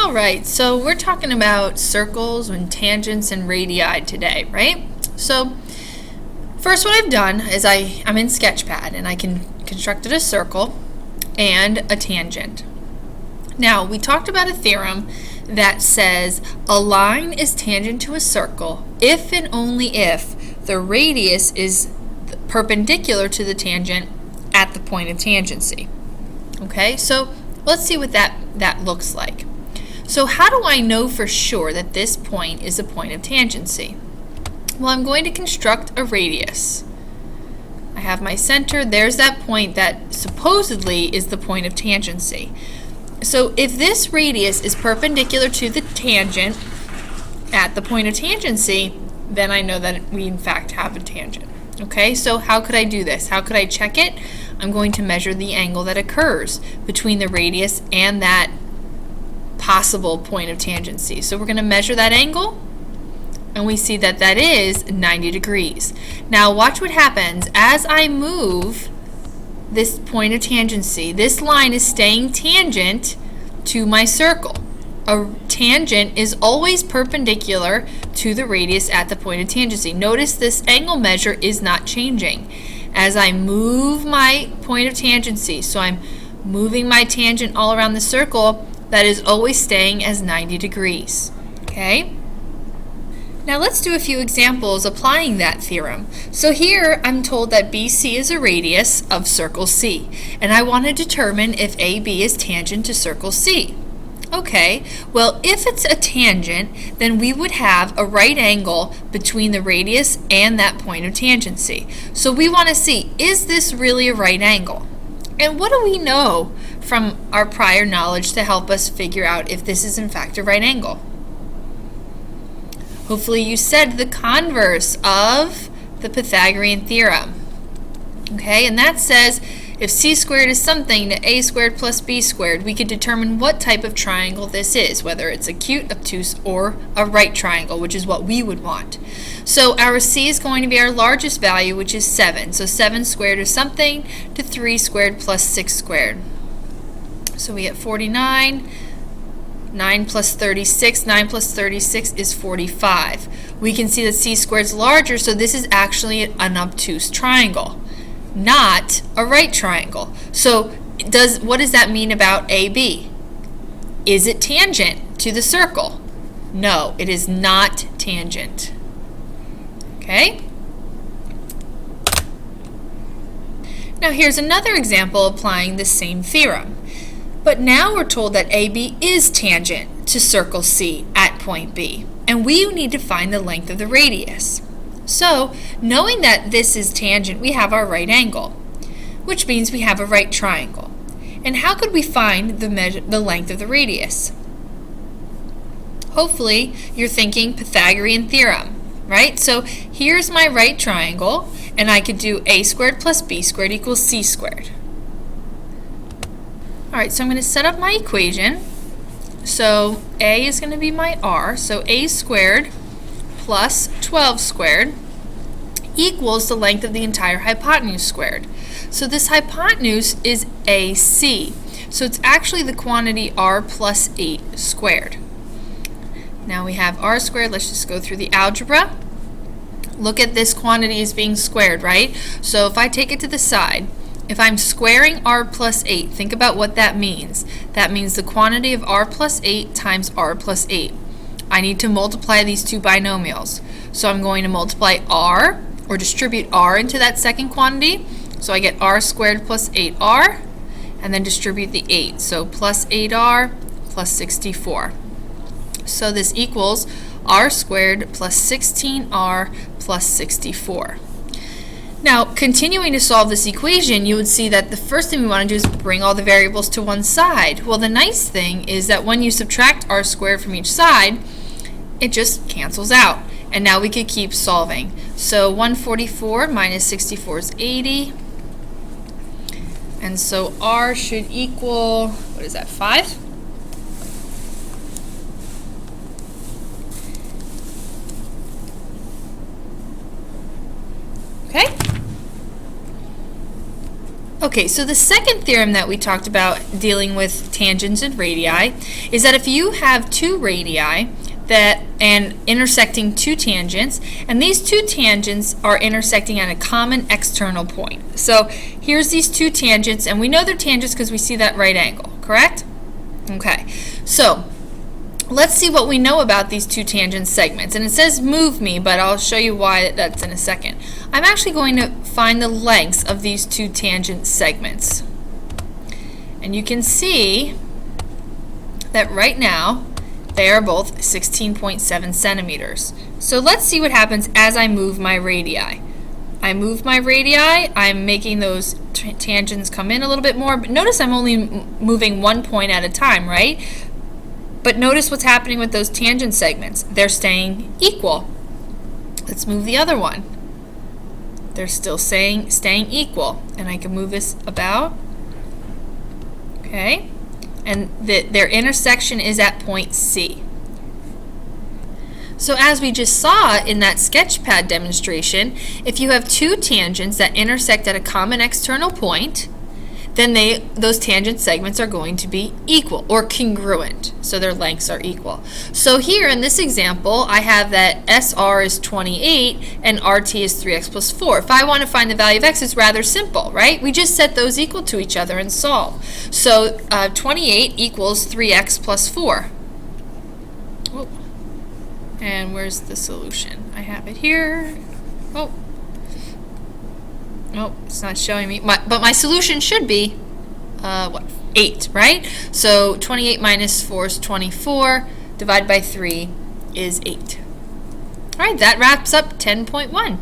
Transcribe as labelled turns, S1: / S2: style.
S1: All right, so we're talking about circles and tangents and radii today, right? So first what I've done is I'm in Sketchpad and I constructed a circle and a tangent. Now, we talked about a theorem that says a line is tangent to a circle if and only if the radius is perpendicular to the tangent at the point of tangency. Okay, so let's see what that looks like. So how do I know for sure that this point is a point of tangency? Well, I'm going to construct a radius. I have my center. There's that point that supposedly is the point of tangency. So if this radius is perpendicular to the tangent at the point of tangency, then I know that we in fact have a tangent. Okay, so how could I do this? How could I check it? I'm going to measure the angle that occurs between the radius and that possible point of tangency. So we're going to measure that angle, and we see that that is 90 degrees. Now watch what happens as I move this point of tangency. This line is staying tangent to my circle. A tangent is always perpendicular to the radius at the point of tangency. Notice this angle measure is not changing as I move my point of tangency. So I'm moving my tangent all around the circle. That is always staying as 90 degrees. Okay? Now let's do a few examples applying that theorem. So here I'm told that BC is a radius of circle C, and I want to determine if AB is tangent to circle C. Okay, well if it's a tangent, then we would have a right angle between the radius and that point of tangency. So we want to see, is this really a right angle? And what do we know from our prior knowledge to help us figure out if this is in fact a right angle? Hopefully you said the converse of the Pythagorean theorem. Okay, and that says if c squared is something to a squared plus b squared, we could determine what type of triangle this is, whether it's acute, obtuse, or a right triangle, which is what we would want. So our c is going to be our largest value, which is 7. So 7 squared is something to 3 squared plus 6 squared. So we get 49. 9 plus 36. 9 plus 36 is 45. We can see that c squared is larger, so this is actually an obtuse triangle, not a right triangle. So what does that mean about AB? Is it tangent to the circle? No, it is not tangent. Okay? Now here's another example applying the same theorem. But now we're told that AB is tangent to circle C at point B, and we need to find the length of the radius. So, knowing that this is tangent, we have our right angle, which means we have a right triangle. And how could we find the length of the radius? Hopefully, you're thinking Pythagorean theorem, right? So, here's my right triangle, and I could do a squared plus b squared equals c squared. Alright, so I'm going to set up my equation. So a is going to be my r, so a squared plus 12 squared equals the length of the entire hypotenuse squared. So this hypotenuse is AC, so it's actually the quantity r plus 8 squared. Now we have r squared. Let's just go through the algebra. Look at this quantity as being squared, right? So if I take it to the side, if I'm squaring r plus 8, think about what that means. That means the quantity of r plus 8 times r plus 8. I need to multiply these two binomials. So I'm going to multiply r, or distribute r into that second quantity. So I get r squared plus 8r, and then distribute the 8. So plus 8r plus 64. So this equals r squared plus 16r plus 64. Now, continuing to solve this equation, you would see that the first thing we want to do is bring all the variables to one side. Well, the nice thing is that when you subtract r squared from each side, it just cancels out. And now we could keep solving. So 144 minus 64 is 80. And so r should equal, what is that, 5? Okay. Okay, so the second theorem that we talked about dealing with tangents and radii is that if you have two radii and intersecting two tangents, and these two tangents are intersecting at a common external point. So here's these two tangents, and we know they're tangents because we see that right angle, correct? Okay, so let's see what we know about these two tangent segments. And it says move me, but I'll show you why that's in a second. I'm actually going to find the lengths of these two tangent segments. And you can see that right now they are both 16.7 centimeters. So let's see what happens as I move my radii. I move my radii, I'm making those tangents come in a little bit more, but notice I'm only moving 1 point at a time, right? But notice what's happening with those tangent segments. They're staying equal. Let's move the other one. They're still staying equal. And I can move this about. Okay. And their intersection is at point C. So as we just saw in that sketchpad demonstration, if you have two tangents that intersect at a common external point, then those tangent segments are going to be equal or congruent, so their lengths are equal. So here in this example, I have that SR is 28 and RT is 3x plus 4. If I want to find the value of x, it's rather simple, right? We just set those equal to each other and solve. So 28 equals 3x plus 4. Oh. And where's the solution? I have it here. Oh. Oh, it's not showing me. But my solution should be, 8, right? So 28 minus 4 is 24. Divided by 3 is 8. All right, that wraps up 10.1.